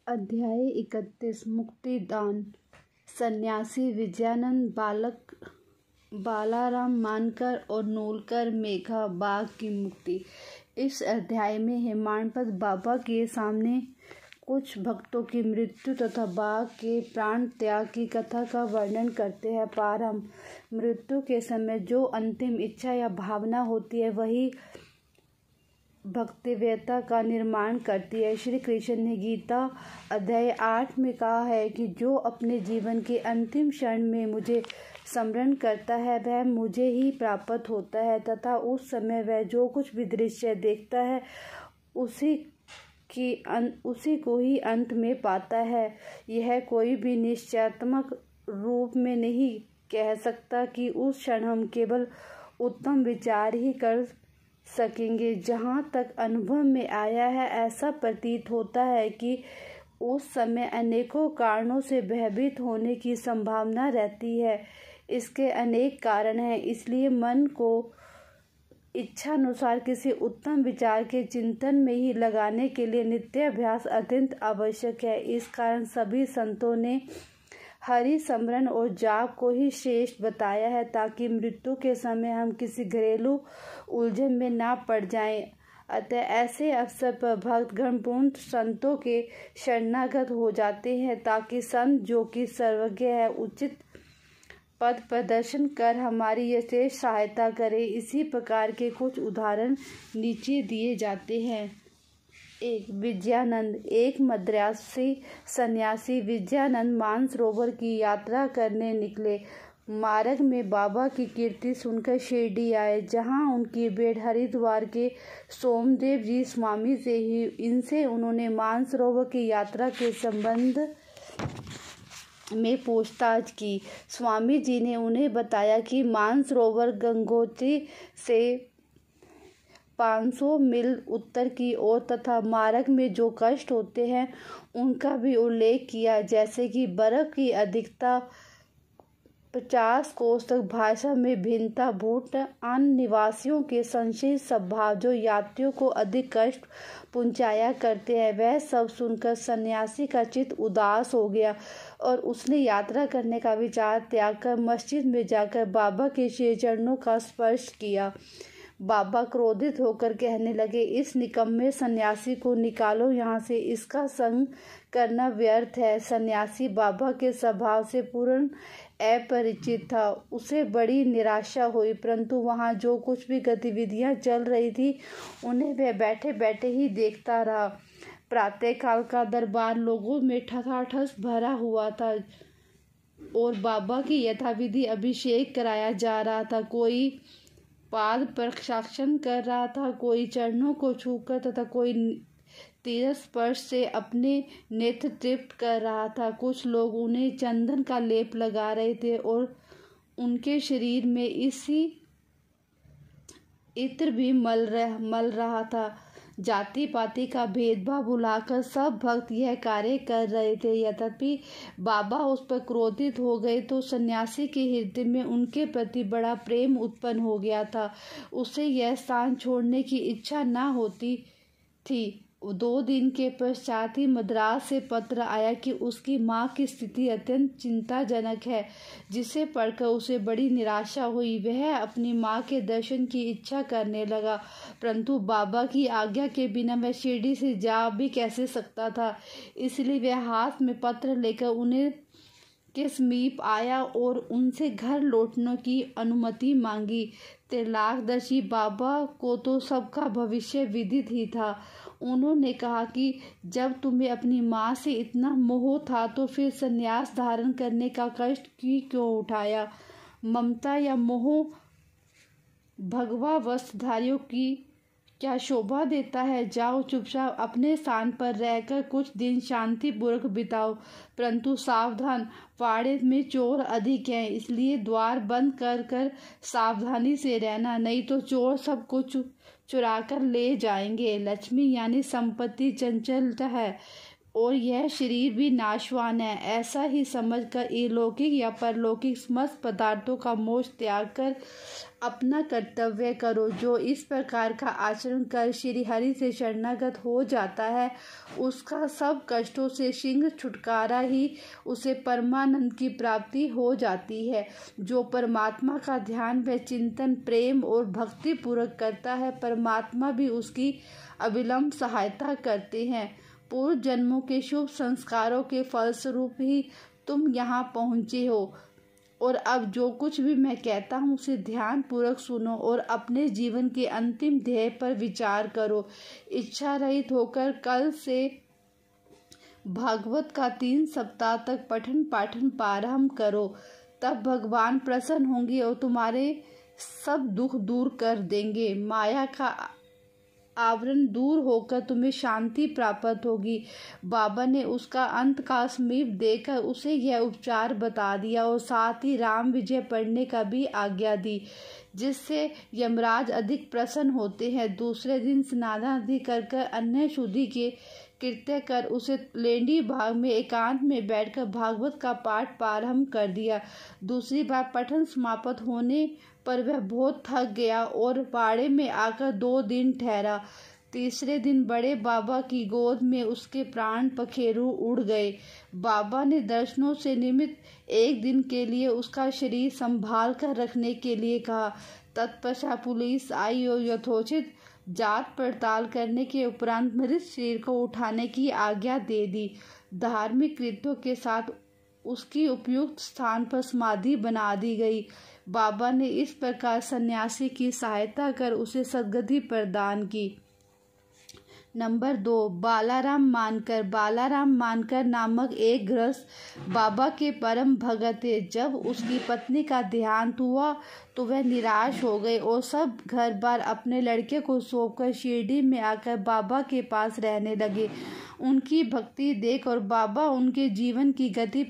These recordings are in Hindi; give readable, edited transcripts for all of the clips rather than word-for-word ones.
अध्याय 31 मुक्तिदान। सन्यासी विजयानंद बालाराम मानकर और नूलकर मेघा बाघ की मुक्ति। इस अध्याय में हेमाडपंत बाबा के सामने कुछ भक्तों की मृत्यु तथा बाघ के प्राण त्याग की कथा का वर्णन करते हैं। प्रारंभ। मृत्यु के समय जो अंतिम इच्छा या भावना होती है वही भक्तिव्यता का निर्माण करती है। श्री कृष्ण ने गीता अध्याय 8 में कहा है कि जो अपने जीवन के अंतिम क्षण में मुझे स्मरण करता है वह मुझे ही प्राप्त होता है तथा उस समय वह जो कुछ भी दृश्य देखता है उसी को ही अंत में पाता है। यह कोई भी निश्चयात्मक रूप में नहीं कह सकता कि उस क्षण हम केवल उत्तम विचार ही कर सकेंगे। जहाँ तक अनुभव में आया है ऐसा प्रतीत होता है कि उस समय अनेकों कारणों से भयभीत होने की संभावना रहती है। इसके अनेक कारण हैं, इसलिए मन को इच्छानुसार किसी उत्तम विचार के चिंतन में ही लगाने के लिए नित्य अभ्यास अत्यंत आवश्यक है। इस कारण सभी संतों ने हरि स्मरण और जाप को ही श्रेष्ठ बताया है ताकि मृत्यु के समय हम किसी घरेलू उलझन में ना पड़ जाएं। अतः ऐसे अवसर पर भक्तगण पूर्ण संतों के शरणागत हो जाते हैं ताकि संत जो कि सर्वज्ञ है उचित पद प्रदर्शन कर हमारी यथेष्ट सहायता करे। इसी प्रकार के कुछ उदाहरण नीचे दिए जाते हैं। 1. विजयानंद। एक मद्रासी सन्यासी विजयानंद मानसरोवर की यात्रा करने निकले। मार्ग में बाबा की कीर्ति सुनकर शिरडी आए, जहां उनकी भेंट हरिद्वार के सोमदेव जी स्वामी से ही। इनसे उन्होंने मानसरोवर की यात्रा के संबंध में पूछताछ की। स्वामी जी ने उन्हें बताया कि मानसरोवर गंगोत्री से 500 मील उत्तर की ओर तथा मार्ग में जो कष्ट होते हैं उनका भी उल्लेख किया, जैसे कि बर्फ की अधिकता, 50 कोस तक भाषा में भिन्नता, भूटान निवासियों के संशयी स्वभाव जो यात्रियों को अधिक कष्ट पहुंचाया करते हैं। वह सब सुनकर सन्यासी का चित्त उदास हो गया और उसने यात्रा करने का विचार त्याग कर मस्जिद में जाकर बाबा के श्री चरणों का स्पर्श किया। बाबा क्रोधित होकर कहने लगे, इस निकम्मे सन्यासी को निकालो यहाँ से, इसका संग करना व्यर्थ है। सन्यासी बाबा के स्वभाव से पूर्ण अपरिचित था। उसे बड़ी निराशा हुई, परंतु वहाँ जो कुछ भी गतिविधियाँ चल रही थी उन्हें वह बैठे बैठे ही देखता रहा। प्रातःकाल का दरबार लोगों में ठठाठस भरा हुआ था और बाबा की यथाविधि अभिषेक कराया जा रहा था। कोई पाद प्रक्षालन कर रहा था, कोई चरणों को छूकर तथा कोई तीर्थ स्पर्श से अपने नेत्र तृप्त कर रहा था। कुछ लोग उन्हें चंदन का लेप लगा रहे थे और उनके शरीर में इसी इत्र भी मल रहा था। जाति पाति का भेदभाव भुलाकर सब भक्त यह कार्य कर रहे थे। यद्यपि बाबा उस पर क्रोधित हो गए तो सन्यासी के हृदय में उनके प्रति बड़ा प्रेम उत्पन्न हो गया था। उसे यह स्थान छोड़ने की इच्छा न होती थी। 2 दिन के पश्चात ही मद्रास से पत्र आया कि उसकी माँ की स्थिति अत्यंत चिंताजनक है, जिसे पढ़कर उसे बड़ी निराशा हुई। वह अपनी माँ के दर्शन की इच्छा करने लगा, परंतु बाबा की आज्ञा के बिना वह शिरडी से जा भी कैसे सकता था। इसलिए वह हाथ में पत्र लेकर उन्हें के समीप आया और उनसे घर लौटने की अनुमति मांगी। त्रिलाकदर्शी बाबा को तो सबका भविष्य विदित ही था। उन्होंने कहा कि जब तुम्हें अपनी माँ से इतना मोह था तो फिर संन्यास धारण करने का कष्ट क्यों उठाया। ममता या मोह भगवा वस्त्रधारियों की क्या शोभा देता है। जाओ चुपचाप अपने स्थान पर रहकर कुछ दिन शांतिपूर्वक बिताओ, परंतु सावधान, पाड़े में चोर अधिक हैं, इसलिए द्वार बंद कर सावधानी से रहना, नहीं तो चोर सब कुछ चुरा कर ले जाएंगे। लक्ष्मी यानी संपत्ति चंचल है, और यह शरीर भी नाशवान है। ऐसा ही समझकर इहलौकिक या परलौकिक समस्त पदार्थों का मोह त्याग कर अपना कर्तव्य करो। जो इस प्रकार का आचरण कर श्री हरि से शरणागत हो जाता है, उसका सब कष्टों से शीघ्र छुटकारा ही उसे परमानंद की प्राप्ति हो जाती है। जो परमात्मा का ध्यान व चिंतन प्रेम और भक्ति पूर्वक करता है, परमात्मा भी उसकी अविलंब सहायता करते हैं। पूर्व जन्मों के शुभ संस्कारों के फलस्वरूप ही तुम यहाँ पहुँचे हो, और अब जो कुछ भी मैं कहता हूँ उसे ध्यान पूर्वक सुनो और अपने जीवन के अंतिम ध्येय पर विचार करो। इच्छा रहित होकर कल से भागवत का 3 सप्ताह तक पठन पाठन प्रारंभ करो। तब भगवान प्रसन्न होंगे और तुम्हारे सब दुख दूर कर देंगे। माया का आवरण दूर होकर तुम्हें शांति प्राप्त होगी। बाबा ने उसका अंत का समीप देकर उसे यह उपचार बता दिया और साथ ही राम विजय पढ़ने का भी आज्ञा दी, जिससे यमराज अधिक प्रसन्न होते हैं। दूसरे दिन स्नान आदि कर अन्य शुद्धि के कृत्य कर उसे लेंडी भाग में एकांत में बैठकर भागवत का पाठ प्रारंभ कर दिया। दूसरी बार पठन समाप्त होने पर वह बहुत थक गया और बाड़े में आकर 2 दिन ठहरा। तीसरे दिन बड़े बाबा की गोद में उसके प्राण पखेरु उड़ गए। बाबा ने दर्शनों से निमित्त 1 दिन के लिए उसका शरीर संभाल कर रखने के लिए कहा। तत्पश्चात पुलिस आई और यथोचित जांच पड़ताल करने के उपरांत मृत शरीर को उठाने की आज्ञा दे दी। धार्मिक कृत्यों के साथ उसकी उपयुक्त स्थान पर समाधि बना दी गई। बाबा ने इस प्रकार सन्यासी की सहायता कर उसे सद्गति प्रदान की। नंबर 2, बालाराम मानकर। बालाराम मानकर नामक एक गृहस्थ बाबा के परम भगत थे। जब उसकी पत्नी का देहांत हुआ तो वह निराश हो गए और सब घर बार अपने लड़के को सौंपकर शिरडी में आकर बाबा के पास रहने लगे। उनकी भक्ति देख और बाबा उनके जीवन की गति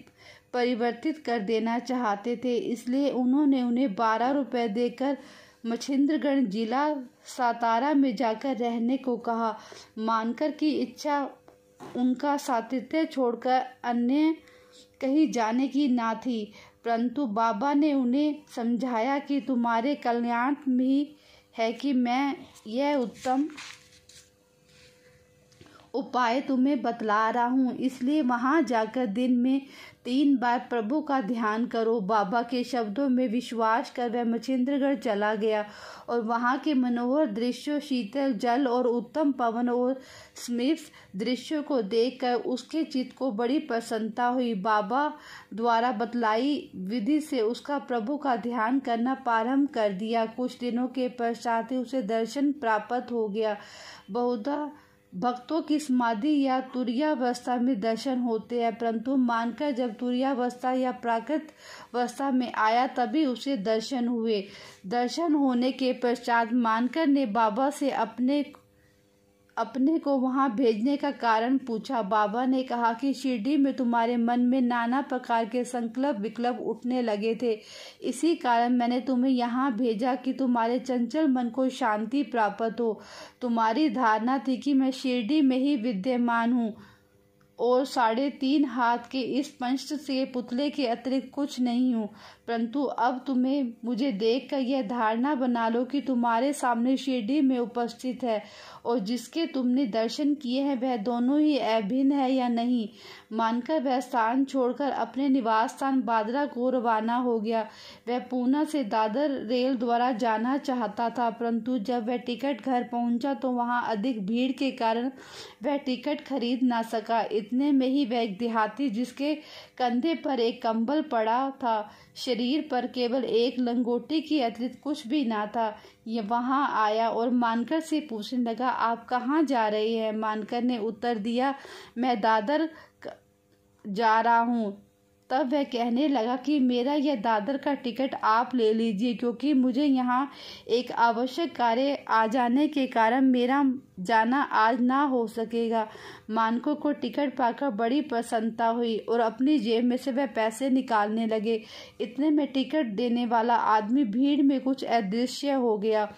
परिवर्तित कर देना चाहते थे, इसलिए उन्होंने उन्हें 12 रुपये देकर मच्छिंद्रगढ़ जिला सातारा में जाकर रहने को कहा। मानकर की इच्छा उनका सातिथ्य छोड़कर अन्य कहीं जाने की ना थी, परंतु बाबा ने उन्हें समझाया कि तुम्हारे कल्याण में ही है कि मैं यह उत्तम उपाय तुम्हें बतला रहा हूँ, इसलिए वहाँ जाकर दिन में 3 बार प्रभु का ध्यान करो। बाबा के शब्दों में विश्वास कर वह मच्छिंद्रगढ़ चला गया और वहाँ के मनोहर दृश्यों, शीतल जल और उत्तम पवन और समीप दृश्यों को देखकर उसके चित्त को बड़ी प्रसन्नता हुई। बाबा द्वारा बतलाई विधि से उसका प्रभु का ध्यान करना प्रारंभ कर दिया। कुछ दिनों के पश्चात ही उसे दर्शन प्राप्त हो गया। बहुधा भक्तों की समाधि या तुरीयावस्था में दर्शन होते हैं, परंतु मानकर जब तुरीयावस्था या प्राकृत अवस्था में आया तभी उसे दर्शन हुए। दर्शन होने के पश्चात मानकर ने बाबा से अपने को वहां भेजने का कारण पूछा। बाबा ने कहा कि शिरडी में तुम्हारे मन में नाना प्रकार के संकल्प विकल्प उठने लगे थे, इसी कारण मैंने तुम्हें यहाँ भेजा कि तुम्हारे चंचल मन को शांति प्राप्त हो। तुम्हारी धारणा थी कि मैं शिरडी में ही विद्यमान हूँ और 3.5 हाथ के इस पंच से पुतले के अतिरिक्त कुछ नहीं हूँ, परंतु अब तुम्हें मुझे देखकर यह धारणा बना लो कि तुम्हारे सामने शिरडी में उपस्थित है और जिसके तुमने दर्शन किए हैं वह दोनों ही अभिन्न है या नहीं। मानकर वह स्थान छोड़कर अपने निवास स्थान बादरा को रवाना हो गया। वह पूना से दादर रेल द्वारा जाना चाहता था, परंतु जब वह टिकट घर पहुंचा तो वहां अधिक भीड़ के कारण वह टिकट खरीद ना सका। इतने में ही वह एक देहाती जिसके कंधे पर एक कंबल पड़ा था, शरीर पर केवल एक लंगोटी के अतिरिक्त कुछ भी ना था, ये वहां आया और मानकर से पूछने लगा, आप कहाँ जा रहे हैं? मानकर ने उत्तर दिया, मैं दादर जा रहा हूँ। तब वह कहने लगा कि मेरा यह दादर का टिकट आप ले लीजिए, क्योंकि मुझे यहाँ एक आवश्यक कार्य आ जाने के कारण मेरा जाना आज ना हो सकेगा। मानको को टिकट पाकर बड़ी प्रसन्नता हुई और अपनी जेब में से वह पैसे निकालने लगे। इतने में टिकट देने वाला आदमी भीड़ में कुछ अदृश्य हो गया।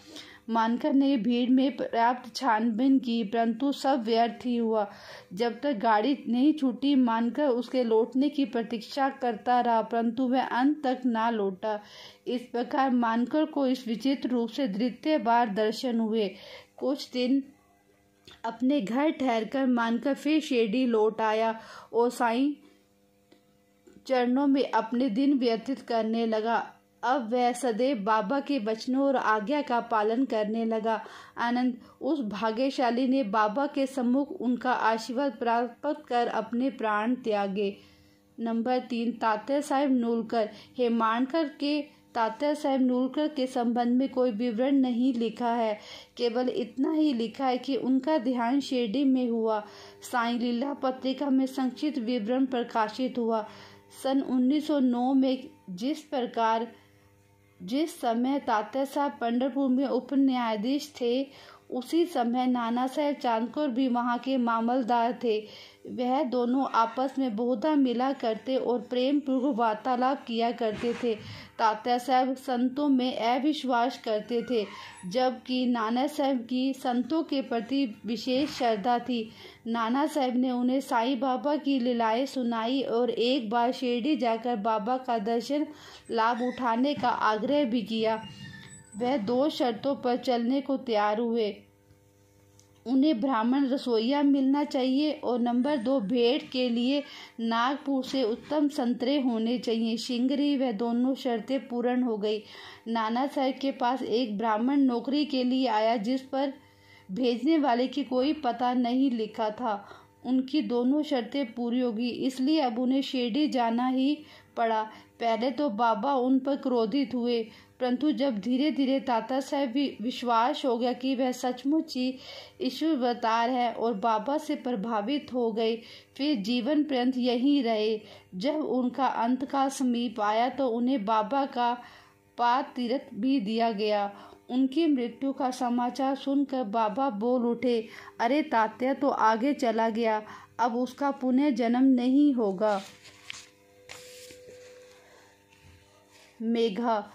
मानकर ने भीड़ में पर्याप्त छानबीन की, परंतु सब व्यर्थ ही हुआ। जब तक गाड़ी नहीं छूटी, मानकर उसके लौटने की प्रतीक्षा करता रहा, परंतु वह अंत तक ना लौटा। इस प्रकार मानकर को इस विचित्र रूप से द्वितीय बार दर्शन हुए। कुछ दिन अपने घर ठहरकर मानकर फिर शिरडी लौट आया और साईं चरणों में अपने दिन व्यतीत करने लगा। अब वह सदैव बाबा के वचनों और आज्ञा का पालन करने लगा। आनंद उस भाग्यशाली ने बाबा के सम्मुख उनका आशीर्वाद प्राप्त कर अपने प्राण त्यागे। नंबर 3, तात्या साहेब नूलकर। हेमाडकर के तात्या साहेब नूलकर के संबंध में कोई विवरण नहीं लिखा है, केवल इतना ही लिखा है कि उनका देहांत शिरडी में हुआ। साईं लीला पत्रिका में संक्षिप्त विवरण प्रकाशित हुआ। सन 1909 में जिस समय तात्या साहब पंढरपुर में उप न्यायाधीश थे, उसी समय नाना साहेब चांदकोर भी वहाँ के मामलदार थे। वह दोनों आपस में बहुधा मिला करते और प्रेम पूर्वक वार्तालाप किया करते थे। तात्या साहब संतों में अविश्वास करते थे, जबकि नाना साहब की संतों के प्रति विशेष श्रद्धा थी। नाना साहब ने उन्हें साईं बाबा की लीलाएं सुनाई और एक बार शिरडी जाकर बाबा का दर्शन लाभ उठाने का आग्रह भी किया। वह 2 शर्तों पर चलने को तैयार हुए। उन्हें ब्राह्मण रसोइया मिलना चाहिए और नंबर 2, भेंट के लिए नागपुर से उत्तम संतरे होने चाहिए। शीघ्र ही वह दोनों शर्तें पूर्ण हो गई। नाना साहब के पास एक ब्राह्मण नौकरी के लिए आया, जिस पर भेजने वाले की कोई पता नहीं लिखा था। उनकी दोनों शर्तें पूरी होगी, इसलिए अब उन्हें शिरडी जाना ही पड़ा। पहले तो बाबा उन पर क्रोधित हुए, परंतु जब धीरे धीरे तात्या साहब भी विश्वास हो गया कि वह सचमुच ही ईश्वरावतार है और बाबा से प्रभावित हो गए, फिर जीवन पर्यंत यहीं रहे। जब उनका अंतकाल समीप आया तो उन्हें बाबा का पाद तीर्थ भी दिया गया। उनकी मृत्यु का समाचार सुनकर बाबा बोल उठे, अरे तात्या तो आगे चला गया, अब उसका पुनः जन्म नहीं होगा। मेघा।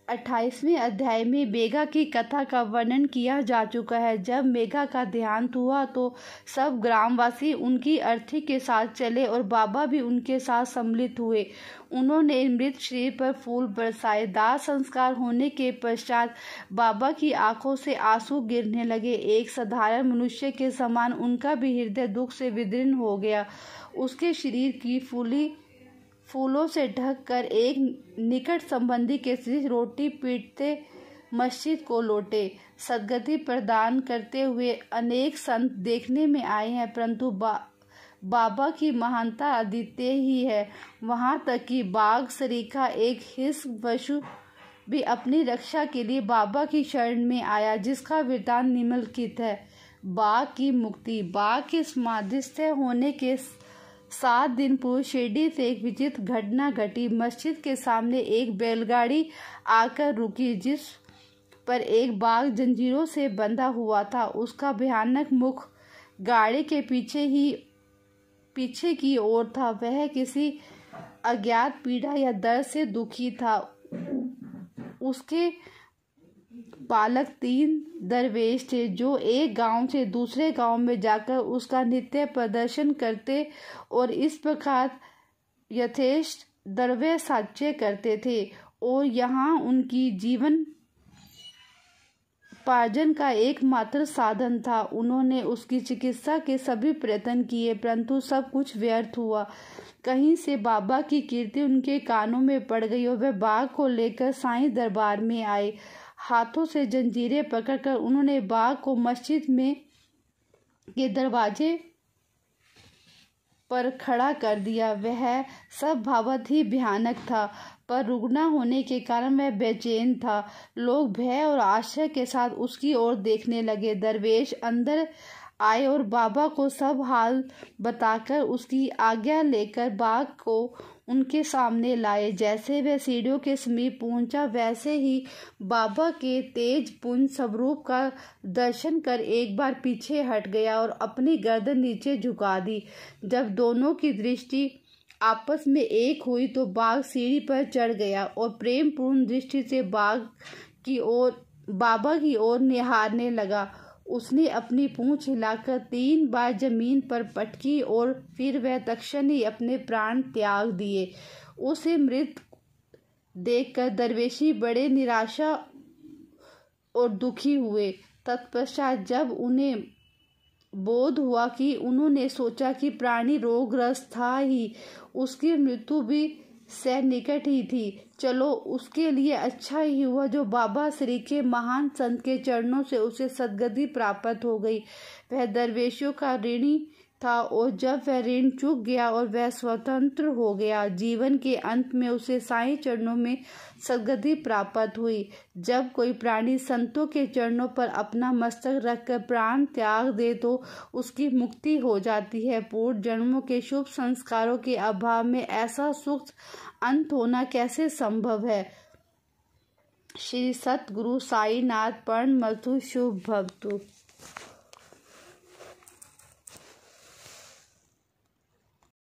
28वें अध्याय में मेघा की कथा का वर्णन किया जा चुका है। जब मेघा का देहांत हुआ तो सब ग्रामवासी उनकी अर्थी के साथ चले और बाबा भी उनके साथ सम्मिलित हुए। उन्होंने मृत शरीर पर फूल बरसाए। दाह संस्कार होने के पश्चात बाबा की आंखों से आंसू गिरने लगे। एक साधारण मनुष्य के समान उनका भी हृदय दुख से विदीर्ण हो गया। उसके शरीर की फूलों से ढककर एक निकट संबंधी के साथ रोटी पीटते मस्जिद को लौटे। सद्गति प्रदान करते हुए अनेक संत देखने में आए हैं, परंतु बाबा की महानता अद्वितीय ही है। वहां तक कि बाघ सरीखा एक हिंस्र पशु भी अपनी रक्षा के लिए बाबा की शरण में आया, जिसका वृतांत निम्नलिखित है। बाघ की मुक्ति। बाघ के समाधिस्थ होने के 7 दिन पूर्व शिरडी से एक विचित्र घटना घटी। मस्जिद के सामने एक बैलगाड़ी आकर रुकी, जिस पर एक बाघ जंजीरों से बंधा हुआ था। उसका भयानक मुख गाड़ी के पीछे की ओर था। वह किसी अज्ञात पीड़ा या दर्द से दुखी था। उसके पालक 3 दरवेश थे, जो एक गांव से दूसरे गांव में जाकर उसका नित्य प्रदर्शन करते और इस प्रकार यथेष्ट द्रव्य साच्य करते थे और यहाँ उनकी जीवन पार्जन का एकमात्र साधन था। उन्होंने उसकी चिकित्सा के सभी प्रयत्न किए, परंतु सब कुछ व्यर्थ हुआ। कहीं से बाबा की कीर्ति उनके कानों में पड़ गई और वह बाघ को लेकर साईं दरबार में आए। हाथों से जंजीरें पकड़कर उन्होंने बाघ को मस्जिद में के दरवाजे पर खड़ा कर दिया। वह सब भावत ही भयानक था, पर रुग्ना होने के कारण वह बेचैन था। लोग भय और आश्चर्य के साथ उसकी ओर देखने लगे। दरवेश अंदर आए और बाबा को सब हाल बताकर उसकी आज्ञा लेकर बाघ को उनके सामने लाए। जैसे वह सीढ़ियों के समीप पहुंचा, वैसे ही बाबा के तेज पुंज स्वरूप का दर्शन कर एक बार पीछे हट गया और अपनी गर्दन नीचे झुका दी। जब दोनों की दृष्टि आपस में एक हुई तो बाघ सीढ़ी पर चढ़ गया और प्रेम पूर्ण दृष्टि से बाघ की ओर बाबा की ओर निहारने लगा। उसने अपनी पूंछ हिलाकर 3 बार जमीन पर पटकी और फिर वह तत्क्षण ही अपने प्राण त्याग दिए। उसे मृत देखकर दरवेशी बड़े निराशा और दुखी हुए। तत्पश्चात जब उन्हें बोध हुआ कि उन्होंने सोचा कि प्राणी रोगग्रस्त था ही, उसकी मृत्यु भी सन्निकट ही थी। चलो, उसके लिए अच्छा ही हुआ जो बाबा श्री के महान संत के चरणों से उसे सद्गति प्राप्त हो गई। वह दरवेशों का ऋणी था और जब वह ऋण चुक गया और वह स्वतंत्र हो गया, जीवन के अंत में उसे साईं चरणों में सद्गति प्राप्त हुई। जब कोई प्राणी संतों के चरणों पर अपना मस्तक रखकर प्राण त्याग दे तो उसकी मुक्ति हो जाती है। पूर्व जन्मों के शुभ संस्कारों के अभाव में ऐसा सुख अंत होना कैसे संभव है। श्री सतगुरु साईनाथ परमस्तु शुभ भवतु।